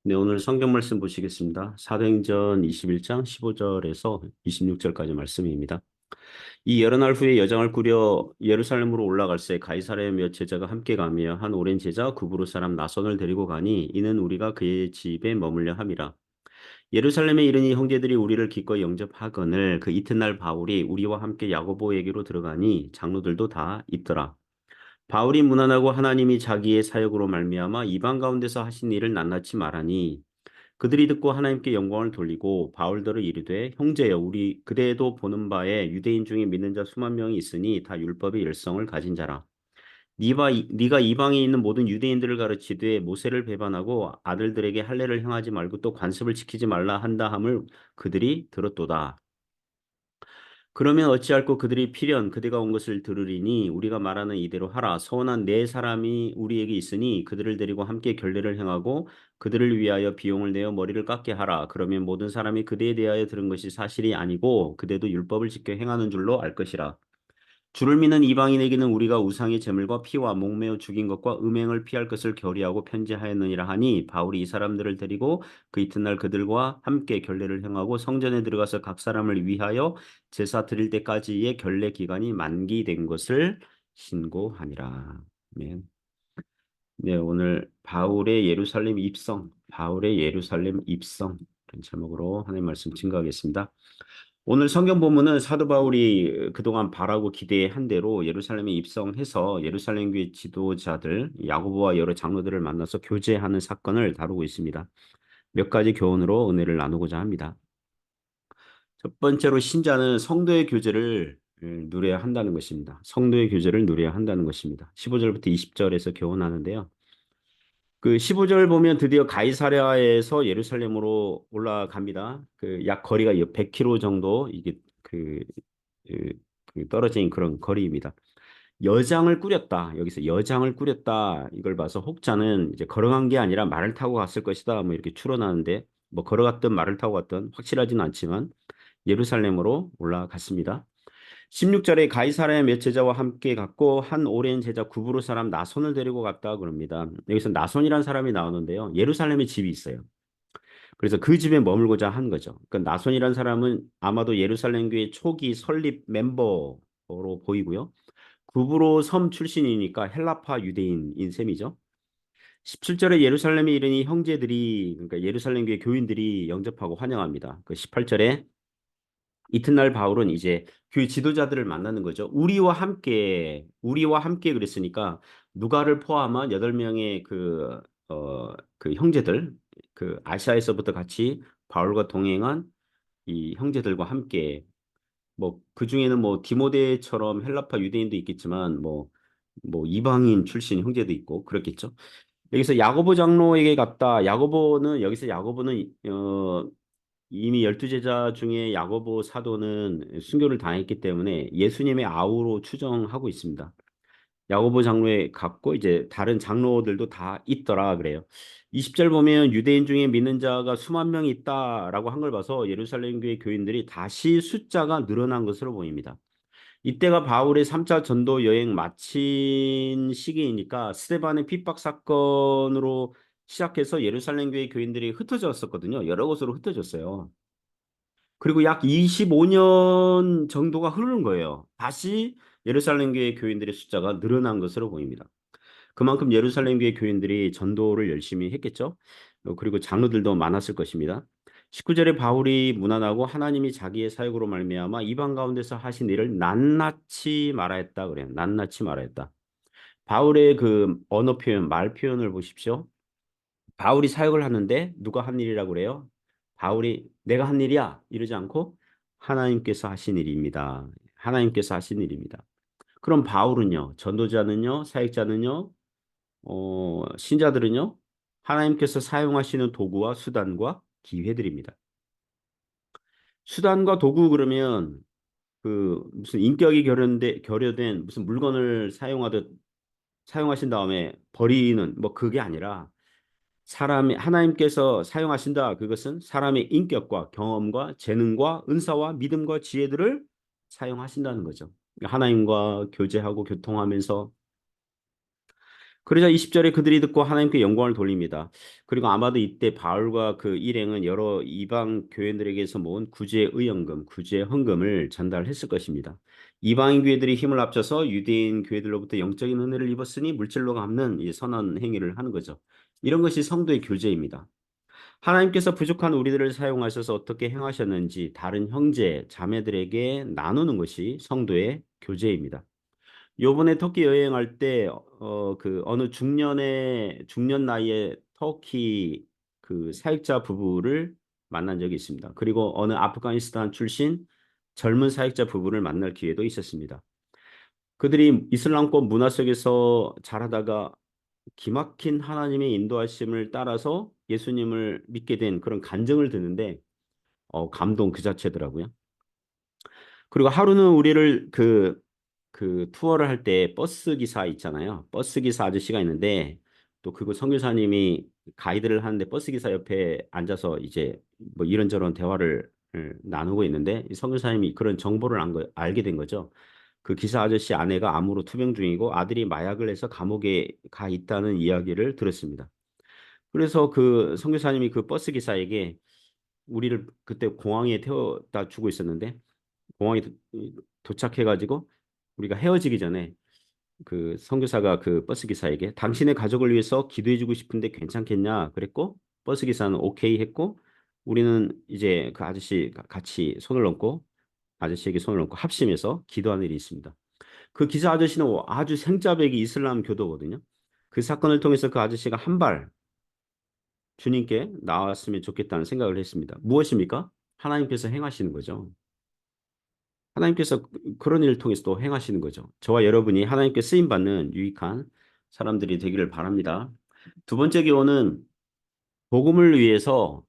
네, 오늘 성경 말씀 보시겠습니다. 사도행전 21장 15절에서 26절까지 말씀입니다. 이 여러 날 후에 여장을 꾸려 예루살렘으로 올라갈새 가이사랴의 몇 제자가 함께 가며 한 오랜 제자 구브로 사람 나손을 데리고 가니 이는 우리가 그의 집에 머물려 함이라. 예루살렘에 이르니 형제들이 우리를 기꺼이 영접하거늘 그 이튿날 바울이 우리와 함께 야고보에게로 들어가니 장로들도 다 있더라. 바울이 문안하고 하나님이 자기의 사역으로 말미암아 이방 가운데서 하신 일을 낱낱이 말하니 그들이 듣고 하나님께 영광을 돌리고 바울더러 이르되 형제여 우리 그대도 보는 바에 유대인 중에 믿는 자 수만 명이 있으니 다 율법의 열성을 가진 자라. 네가 이방에 있는 모든 유대인들을 가르치되 모세를 배반하고 아들들에게 할례를 행하지 말고 또 관습을 지키지 말라 한다 함을 그들이 들었도다. 그러면 어찌할꼬 그들이 필연 그대가 온 것을 들으리니 우리가 말하는 이대로 하라. 서원한 네 사람이 우리에게 있으니 그들을 데리고 함께 결례를 행하고 그들을 위하여 비용을 내어 머리를 깎게 하라. 그러면 모든 사람이 그대에 대하여 들은 것이 사실이 아니고 그대도 율법을 지켜 행하는 줄로 알 것이라. 주를 믿는 이방인에게는 우리가 우상의 제물과 피와 목매어 죽인 것과 음행을 피할 것을 결의하고 편지하였느니라 하니 바울이 이 사람들을 데리고 그 이튿날 그들과 함께 결례를 행하고 성전에 들어가서 각 사람을 위하여 제사 드릴 때까지의 결례 기간이 만기된 것을 신고하니라. 아멘. 네, 오늘 바울의 예루살렘 입성 이런 제목으로 하나님 말씀 증거하겠습니다. 오늘 성경 본문은 사도 바울이 그동안 바라고 기대한 대로 예루살렘에 입성해서 예루살렘 교회 지도자들 야고보와 여러 장로들을 만나서 교제하는 사건을 다루고 있습니다. 몇 가지 교훈으로 은혜를 나누고자 합니다. 첫 번째로 신자는 성도의 교제를 누려야 한다는 것입니다. 성도의 교제를 누려야 한다는 것입니다. 15절부터 20절에서 교훈하는데요. 그 15절 보면 드디어 가이사랴에서 예루살렘으로 올라갑니다. 그 약 거리가 100km 정도 이게 그, 그 떨어진 그런 거리입니다. 여장을 꾸렸다. 여기서 여장을 꾸렸다. 이걸 봐서 혹자는 이제 걸어간 게 아니라 말을 타고 갔을 것이다. 뭐 이렇게 추론하는데 뭐 걸어갔든 말을 타고 갔든 확실하지는 않지만 예루살렘으로 올라갔습니다. 16절에 가이사랴의 몇 제자와 함께 갔고 한 오랜 제자 구브로 사람 나손을 데리고 갔다 그럽니다. 여기서 나손이라는 사람이 나오는데요. 예루살렘에 집이 있어요. 그래서 그 집에 머물고자 한 거죠. 그러니까 나손이라는 사람은 아마도 예루살렘 교회 초기 설립 멤버로 보이고요. 구브로 섬 출신이니까 헬라파 유대인인 셈이죠. 17절에 예루살렘에 이르니 형제들이 그러니까 예루살렘 교회 교인들이 영접하고 환영합니다. 그 18절에 이튿날 바울은 이제 교회 지도자들을 만나는 거죠. 우리와 함께 그랬으니까 누가를 포함한 8명의 그 형제들, 그 아시아에서부터 같이 바울과 동행한 이 형제들과 함께 뭐 그 중에는 뭐 디모데처럼 헬라파 유대인도 있겠지만 뭐 이방인 출신 형제도 있고 그렇겠죠. 여기서 야고보 장로에게 갔다. 여기서 야고보는 이미 12제자 중에 야고보 사도는 순교를 당했기 때문에 예수님의 아우로 추정하고 있습니다. 야고보 장로에 갔고 이제 다른 장로들도 다 있더라 그래요. 20절 보면 유대인 중에 믿는 자가 수만 명이 있다라고 한 걸 봐서 예루살렘 교회 교인들이 다시 숫자가 늘어난 것으로 보입니다. 이때가 바울의 3차 전도 여행 마친 시기이니까 스데반의 핍박 사건으로 시작해서 예루살렘 교회 교인들이 흩어졌었거든요. 여러 곳으로 흩어졌어요. 그리고 약 25년 정도가 흐르는 거예요. 다시 예루살렘 교회 교인들의 숫자가 늘어난 것으로 보입니다. 그만큼 예루살렘 교회 교인들이 전도를 열심히 했겠죠. 그리고 장로들도 많았을 것입니다. 19절에 바울이 문안하고 하나님이 자기의 사역으로 말미암아 이방 가운데서 하신 일을 낱낱이 말하였다 그래요. 낱낱이 말하였다. 바울의 그 언어 표현, 말 표현을 보십시오. 바울이 사역을 하는데 누가 한 일이라고 그래요? 바울이 내가 한 일이야 이러지 않고 하나님께서 하신 일입니다. 하나님께서 하신 일입니다. 그럼 바울은요, 전도자는요, 사역자는요, 신자들은요, 하나님께서 사용하시는 도구와 수단과 기회들입니다. 수단과 도구 그러면 그 무슨 인격이 결여된 무슨 물건을 사용하신 다음에 버리는 뭐 그게 아니라 사람이 하나님께서 사용하신다. 그것은 사람의 인격과 경험과 재능과 은사와 믿음과 지혜들을 사용하신다는 거죠. 그러니까 하나님과 교제하고 교통하면서 그러자 20절에 그들이 듣고 하나님께 영광을 돌립니다. 그리고 아마도 이때 바울과 그 일행은 여러 이방 교회들에게서 모은 구제 의연금, 구제 헌금을 전달했을 것입니다. 이방인 교회들이 힘을 합쳐서 유대인 교회들로부터 영적인 은혜를 입었으니 물질로 갚는 이 선한 행위를 하는 거죠. 이런 것이 성도의 교제입니다. 하나님께서 부족한 우리들을 사용하셔서 어떻게 행하셨는지 다른 형제, 자매들에게 나누는 것이 성도의 교제입니다. 요번에 터키 여행할 때, 그 어느 중년 나이의 터키 그 사역자 부부를 만난 적이 있습니다. 그리고 어느 아프가니스탄 출신 젊은 사역자 부부를 만날 기회도 있었습니다. 그들이 이슬람권 문화 속에서 자라다가 기막힌 하나님의 인도하심을 따라서 예수님을 믿게 된 그런 간증을 듣는데, 감동 그 자체더라고요. 그리고 하루는 우리를 그 투어를 할 때 버스 기사 있잖아요. 버스 기사 아저씨가 있는데 또 그거 선교사님이 가이드를 하는데 버스 기사 옆에 앉아서 이제 뭐 이런저런 대화를 나누고 있는데 이 선교사님이 그런 정보를 알게 된 거죠. 그 기사 아저씨 아내가 암으로 투병 중이고 아들이 마약을 해서 감옥에 가 있다는 이야기를 들었습니다. 그래서 그 선교사님이 그 버스 기사에게 우리를 그때 공항에 태워다 주고 있었는데 공항에 도착해가지고 우리가 헤어지기 전에 그 선교사가 그 버스 기사에게 당신의 가족을 위해서 기도해주고 싶은데 괜찮겠냐 그랬고 버스 기사는 오케이 했고 우리는 이제 그 아저씨 같이 손을 얹고 아저씨에게 손을 얹고 합심해서 기도하는 일이 있습니다. 그 기사 아저씨는 아주 생짜배기 이슬람 교도거든요. 그 사건을 통해서 그 아저씨가 한 발 주님께 나왔으면 좋겠다는 생각을 했습니다. 무엇입니까? 하나님께서 행하시는 거죠. 하나님께서 그런 일을 통해서 또 행하시는 거죠. 저와 여러분이 하나님께 쓰임 받는 유익한 사람들이 되기를 바랍니다. 두 번째 교훈은 복음을 위해서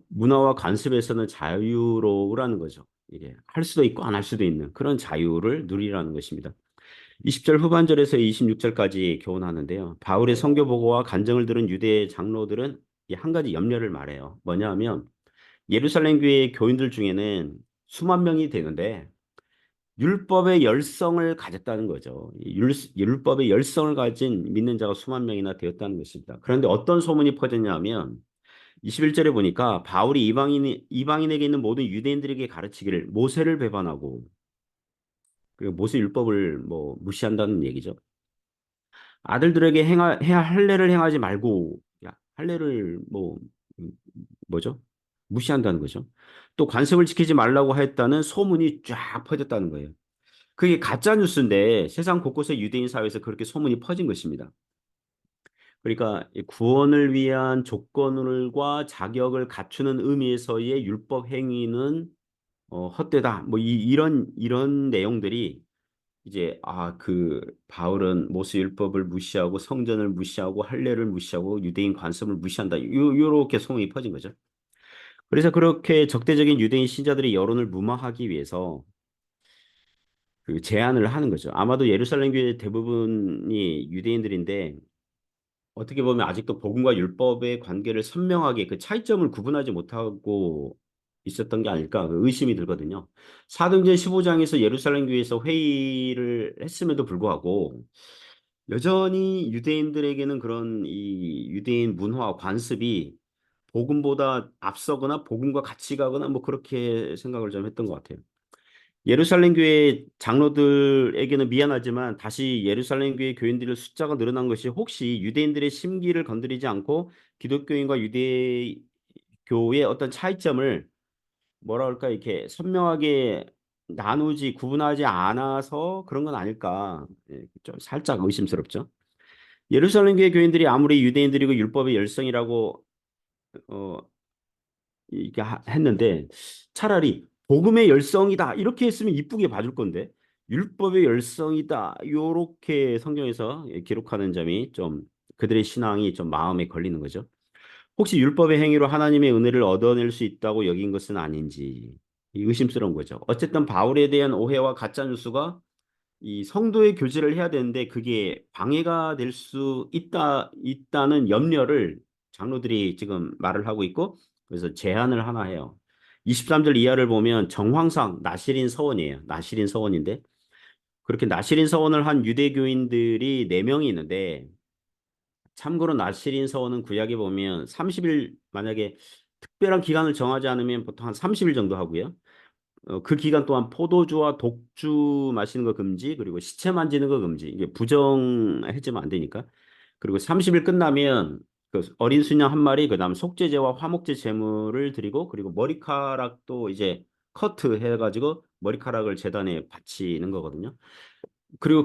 문화와 관습에서는 자유로우라는 거죠. 이게 할 수도 있고 안 할 수도 있는 그런 자유를 누리라는 것입니다. 20절 후반절에서 26절까지 교훈하는데요. 바울의 선교 보고와 간증을 들은 유대 장로들은 이 한 가지 염려를 말해요. 뭐냐 하면 예루살렘 교회 교인들 중에는 수만 명이 되는데 율법의 열성을 가졌다는 거죠. 율법의 열성을 가진 믿는 자가 수만 명이나 되었다는 것입니다. 그런데 어떤 소문이 퍼졌냐면 21절에 보니까 바울이 이방인에게 있는 모든 유대인들에게 가르치기를 모세를 배반하고 그리고 모세 율법을 뭐 무시한다는 얘기죠. 아들들에게 해야 할례를 행하지 말고 할례를 음, 뭐죠? 무시한다는 거죠. 또 관습을 지키지 말라고 했다는 소문이 쫙 퍼졌다는 거예요. 그게 가짜 뉴스인데 세상 곳곳의 유대인 사회에서 그렇게 소문이 퍼진 것입니다. 그러니까 이 구원을 위한 조건과 자격을 갖추는 의미에서의 율법 행위는 헛되다. 뭐 이런 내용들이 이제 그 바울은 모세 율법을 무시하고 성전을 무시하고 할례를 무시하고 유대인 관습을 무시한다. 요렇게 소문이 퍼진 거죠. 그래서 그렇게 적대적인 유대인 신자들의 여론을 무마하기 위해서 그 제안을 하는 거죠. 아마도 예루살렘 교회 대부분이 유대인들인데 어떻게 보면 아직도 복음과 율법의 관계를 선명하게 그 차이점을 구분하지 못하고 있었던 게 아닐까 그 의심이 들거든요. 사도행전 15장에서 예루살렘 교회에서 회의를 했음에도 불구하고 여전히 유대인들에게는 그런 이 유대인 문화와 관습이 복음보다 앞서거나 복음과 같이 가거나 뭐 그렇게 생각을 좀 했던 것 같아요. 예루살렘 교회 장로들에게는 미안하지만 다시 예루살렘 교회 교인들의 숫자가 늘어난 것이 혹시 유대인들의 심기를 건드리지 않고 기독교인과 유대교의 어떤 차이점을 뭐라 그럴까 이렇게 선명하게 나누지 구분하지 않아서 그런 건 아닐까 좀 살짝 의심스럽죠. 예루살렘 교회 교인들이 아무리 유대인들이고 율법의 열성이라고 어, 이렇게 했는데 차라리 복음의 열성이다 이렇게 했으면 이쁘게 봐줄 건데 율법의 열성이다 요렇게 성경에서 기록하는 점이 좀 그들의 신앙이 좀 마음에 걸리는 거죠. 혹시 율법의 행위로 하나님의 은혜를 얻어낼 수 있다고 여긴 것은 아닌지 의심스러운 거죠. 어쨌든 바울에 대한 오해와 가짜 뉴스가 이 성도의 교제를 해야 되는데 그게 방해가 될 수 있다는 염려를 장로들이 지금 말을 하고 있고 그래서 제안을 하나 해요. 23절 이하를 보면 정황상 나실인 서원이에요. 나실인 서원인데 그렇게 나시린 서원을 한 유대교인들이 4명이 있는데 참고로 나시린 서원은 구약에 보면 30일 만약에 특별한 기간을 정하지 않으면 보통 한 30일 정도 하고요. 그 기간 동안 포도주와 독주 마시는 거 금지, 그리고 시체 만지는 거 금지. 이게 부정해지면 안 되니까. 그리고 30일 끝나면 그 어린 수양 한 마리, 그다음 속죄제와 화목제 제물을 드리고, 그리고 머리카락도 이제 커트 해가지고 머리카락을 제단에 바치는 거거든요. 그리고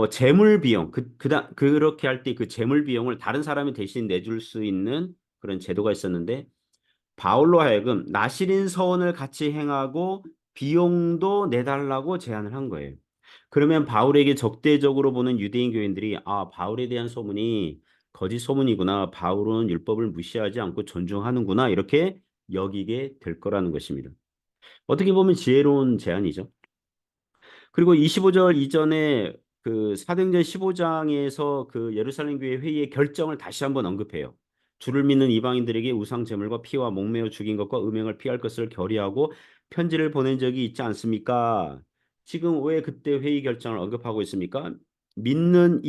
재물 비용, 그렇게 할 때 그 재물 비용을 다른 사람이 대신 내줄 수 있는 그런 제도가 있었는데, 바울로 하여금 나시린 서원을 같이 행하고 비용도 내달라고 제안을 한 거예요. 그러면 바울에게 적대적으로 보는 유대인 교인들이 아, 바울에 대한 소문이 거짓 소문이구나. 바울은 율법을 무시하지 않고 존중하는구나. 이렇게 여기게 될 거라는 것입니다. 어떻게 보면 지혜로운 제안이죠. 그리고 25절 이전에 그 사도행전 15장에서 그 예루살렘 교회 회의의 결정을 다시 한번 언급해요. 주를 믿는 이방인들에게 우상 제물과 피와 목매어 죽인 것과 음행을 피할 것을 결의하고 편지를 보낸 적이 있지 않습니까? 지금 왜 그때 회의 결정을 언급하고 있습니까? 믿는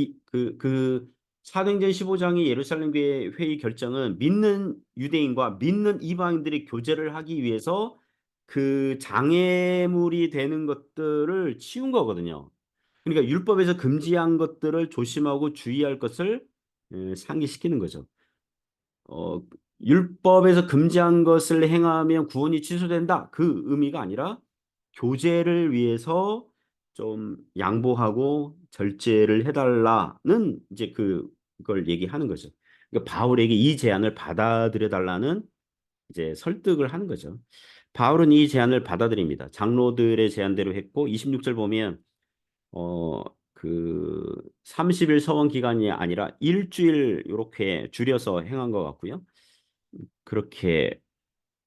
사도행전 15장의 예루살렘 교회 회의 결정은 믿는 유대인과 믿는 이방인들이 교제를 하기 위해서 그 장애물이 되는 것들을 치운 거거든요. 그러니까 율법에서 금지한 것들을 조심하고 주의할 것을 상기시키는 거죠. 어, 율법에서 금지한 것을 행하면 구원이 취소된다. 그 의미가 아니라 교제를 위해서 좀 양보하고 절제를 해달라는 이제 그걸 얘기하는 거죠. 그러니까 바울에게 이 제안을 받아들여 달라는 이제 설득을 하는 거죠. 바울은 이 제안을 받아들입니다. 장로들의 제안대로 했고 26절 보면 어, 그 30일 서원 기간이 아니라 일주일 이렇게 줄여서 행한 것 같고요. 그렇게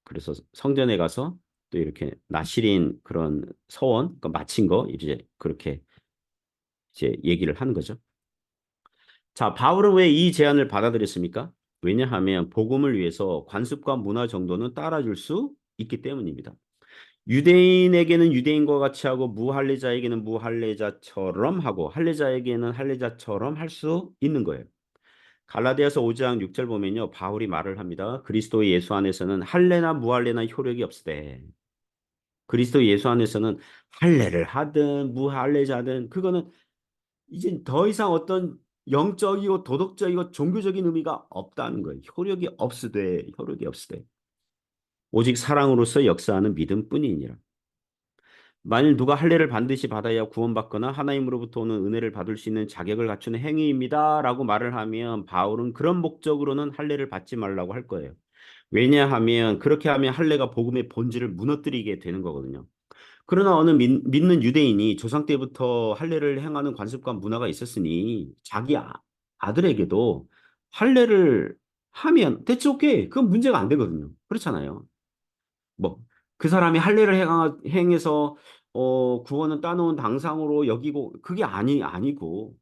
그래서 성전에 가서 또 이렇게 나실인 그런 서원 그러니까 마친 거 이제 그렇게 이제 얘기를 하는 거죠. 자, 바울은 왜 이 제안을 받아들였습니까? 왜냐하면 복음을 위해서 관습과 문화 정도는 따라줄 수 있기 때문입니다. 유대인에게는 유대인과 같이 하고 무할례자에게는 무할례자처럼 하고 할례자에게는 할례자처럼 할 수 있는 거예요. 갈라디아서 5장 6절 보면요. 바울이 말을 합니다. 그리스도 예수 안에서는 할례나 무할례나 효력이 없으되 그리스도 예수 안에서는 할례를 하든 무할례자든 그거는 이제 더 이상 어떤 영적이고 도덕적이고 종교적인 의미가 없다는 거예요. 효력이 없으되 오직 사랑으로서 역사하는 믿음뿐이니라. 만일 누가 할례를 반드시 받아야 구원받거나 하나님으로부터 오는 은혜를 받을 수 있는 자격을 갖추는 행위입니다라고 말을 하면 바울은 그런 목적으로는 할례를 받지 말라고 할 거예요. 왜냐하면 그렇게 하면 할례가 복음의 본질을 무너뜨리게 되는 거거든요. 그러나 어느 믿는 유대인이 조상 때부터 할례를 행하는 관습과 문화가 있었으니 자기 아들에게도 할례를 하면 대체 오케이. 그건 문제가 안 되거든요. 그렇잖아요. 뭐 그 사람이 할례를 행해서 구원은 따놓은 당상으로 여기고 그게 아니고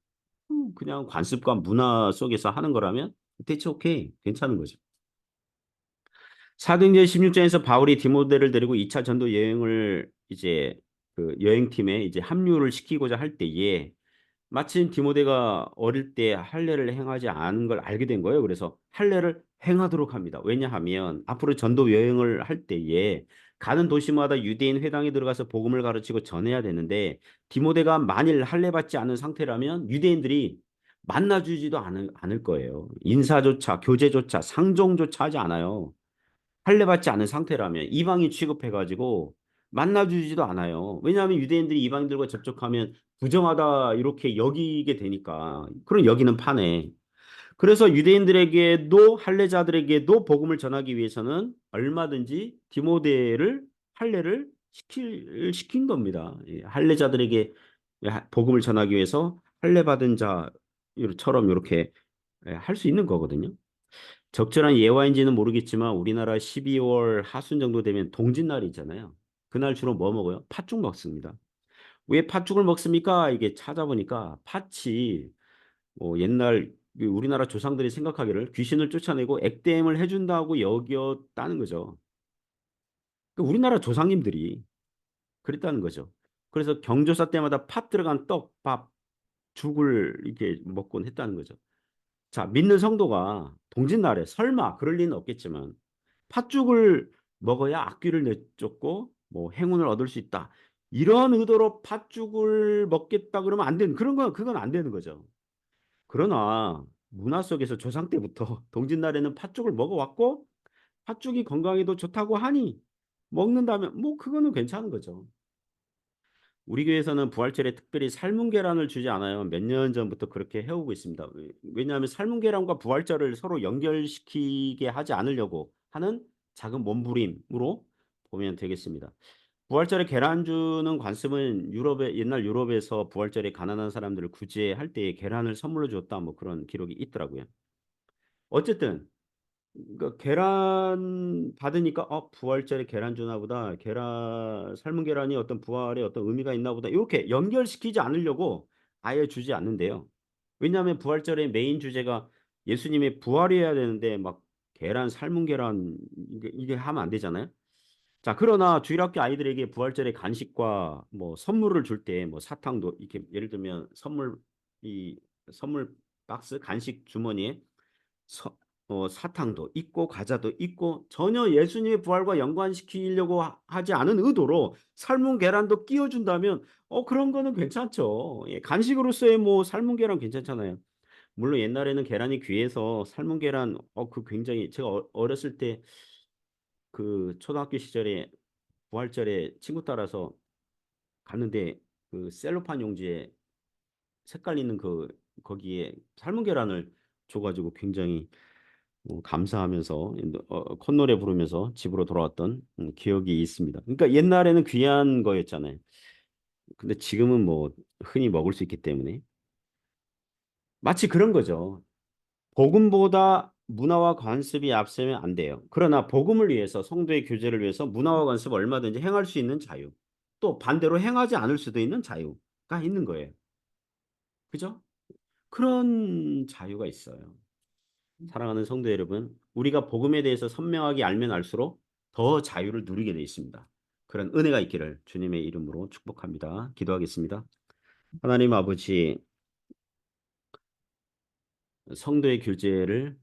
그냥 관습과 문화 속에서 하는 거라면 대체 오케이. 괜찮은 거죠. 사도행전 16장에서 바울이 디모데를 데리고 2차 전도 여행을 이제 그 여행팀에 이제 합류를 시키고자 할 때에 마침 디모데가 어릴 때 할례를 행하지 않은 걸 알게 된 거예요. 그래서 할례를 행하도록 합니다. 왜냐하면 앞으로 전도 여행을 할 때에 가는 도시마다 유대인 회당에 들어가서 복음을 가르치고 전해야 되는데 디모데가 만일 할례 받지 않은 상태라면 유대인들이 만나주지도 않을 거예요. 인사조차, 교제조차, 상종조차 하지 않아요. 할례받지 않은 상태라면 이방인 취급해가지고 만나주지도 않아요. 왜냐하면 유대인들이 이방인들과 접촉하면 부정하다 이렇게 여기게 되니까 그런 여기는 파네. 그래서 유대인들에게도 할례자들에게도 복음을 전하기 위해서는 얼마든지 디모데를 할례를 시킨 겁니다. 예, 할례자들에게 복음을 전하기 위해서 할례 받은 자처럼 이렇게 할 수 있는 거거든요. 적절한 예화인지는 모르겠지만 우리나라 12월 하순 정도 되면 동짓날이 있잖아요. 그날 주로 뭐 먹어요? 팥죽 먹습니다. 왜 팥죽을 먹습니까? 이게 찾아보니까 팥이 옛날 그 우리나라 조상들이 생각하기를 귀신을 쫓아내고 액땜을 해준다고 여겼다는 거죠. 그 우리나라 조상님들이 그랬다는 거죠. 그래서 경조사 때마다 팥 들어간 떡, 밥, 죽을 이렇게 먹곤 했다는 거죠. 자, 믿는 성도가 동짓날에 설마 그럴 리는 없겠지만 팥죽을 먹어야 악귀를 내쫓고 뭐 행운을 얻을 수 있다. 이런 의도로 팥죽을 먹겠다 그러면 안 되는 그런 건 그건 안 되는 거죠. 그러나 문화 속에서 조상 때부터 동짓날에는 팥죽을 먹어왔고 팥죽이 건강에도 좋다고 하니 먹는다면 뭐 그거는 괜찮은 거죠. 우리 교회에서는 부활절에 특별히 삶은 계란을 주지 않아요. 몇 년 전부터 그렇게 해오고 있습니다. 왜냐하면 삶은 계란과 부활절을 서로 연결시키게 하지 않으려고 하는 작은 몸부림으로 보면 되겠습니다. 부활절에 계란 주는 관습은 유럽의 옛날 유럽에서 부활절에 가난한 사람들을 구제할 때에 계란을 선물로 줬다 뭐 그런 기록이 있더라고요. 어쨌든 그러니까 계란 받으니까 부활절에 계란 주나 보다. 계란 삶은 계란이 어떤 부활에 어떤 의미가 있나 보다. 이렇게 연결시키지 않으려고 아예 주지 않는데요. 왜냐하면 부활절의 메인 주제가 예수님의 부활이어야 되는데 막 계란 삶은 계란 이게 하면 안 되잖아요. 자, 그러나 주일학교 아이들에게 부활절에 간식과 뭐 선물을 줄 때 뭐 사탕도 이렇게 예를 들면 이 선물 박스 간식 주머니에 서, 사탕도 있고 과자도 있고 전혀 예수님의 부활과 연관시키려고 하지 않은 의도로 삶은 계란도 끼워준다면 그런 거는 괜찮죠. 예, 간식으로서의 뭐 삶은 계란 괜찮잖아요. 물론 옛날에는 계란이 귀해서 삶은 계란 그 굉장히 제가 어렸을 때 그 초등학교 시절에 부활절에 친구 따라서 갔는데 그 셀로판 용지에 색깔 있는 그 거기에 삶은 계란을 줘가지고 굉장히 감사하면서 콧노래 부르면서 집으로 돌아왔던 기억이 있습니다. 그러니까 옛날에는 귀한 거였잖아요. 근데 지금은 뭐 흔히 먹을 수 있기 때문에 마치 그런 거죠. 복음보다 문화와 관습이 앞서면 안 돼요. 그러나 복음을 위해서 성도의 교제를 위해서 문화와 관습을 얼마든지 행할 수 있는 자유. 또 반대로 행하지 않을 수도 있는 자유가 있는 거예요. 그죠? 그런 자유가 있어요. 사랑하는 성도 여러분, 우리가 복음에 대해서 선명하게 알면 알수록 더 자유를 누리게 되어 있습니다. 그런 은혜가 있기를 주님의 이름으로 축복합니다. 기도하겠습니다. 하나님 아버지, 성도의 교제를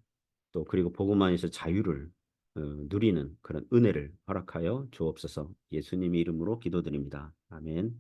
또 그리고 복음 안에서 자유를 누리는 그런 은혜를 허락하여 주옵소서. 예수님의 이름으로 기도드립니다. 아멘.